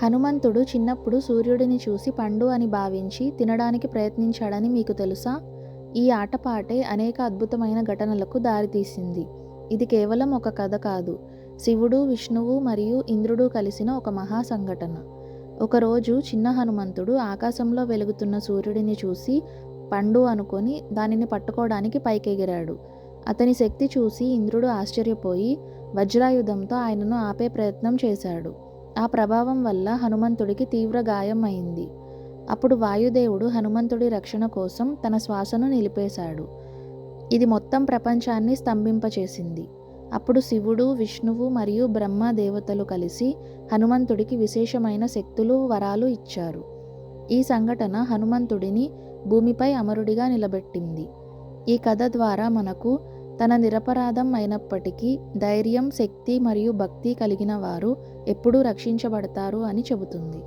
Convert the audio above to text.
హనుమంతుడు చిన్నప్పుడు సూర్యుడిని చూసి పండు అని భావించి తినడానికి ప్రయత్నించాడని మీకు తెలుసా? ఈ ఆటపాటే అనేక అద్భుతమైన ఘటనలకు దారితీసింది. ఇది కేవలం ఒక కథ కాదు. శివుడు, విష్ణువు మరియు ఇంద్రుడు కలిసిన ఒక మహా సంఘటన. ఒకరోజు చిన్న హనుమంతుడు ఆకాశంలో వెలుగుతున్న సూర్యుడిని చూసి పండు అనుకొని దానిని పట్టుకోవడానికి పైకెగిరాడు. అతని శక్తి చూసి ఇంద్రుడు ఆశ్చర్యపోయి వజ్రాయుధంతో ఆయనను ఆపే ప్రయత్నం చేశాడు. ఆ ప్రభావం వల్ల హనుమంతుడికి తీవ్ర గాయం అయింది. అప్పుడు వాయుదేవుడు హనుమంతుడి రక్షణ కోసం తన శ్వాసను నిలిపేశాడు. ఇది మొత్తం ప్రపంచాన్ని స్తంభింపచేసింది. అప్పుడు శివుడు, విష్ణువు మరియు బ్రహ్మ దేవతలు కలిసి హనుమంతుడికి విశేషమైన శక్తులు, వరాలు ఇచ్చారు. ఈ సంఘటన హనుమంతుడిని భూమిపై అమరుడిగా నిలబెట్టింది. ఈ కథ ద్వారా మనకు తన నిరపరాధం అయినప్పటికీ ధైర్యం, శక్తి మరియు భక్తి కలిగిన వారు ఎప్పుడూ రక్షించబడతారు అని చెబుతుంది.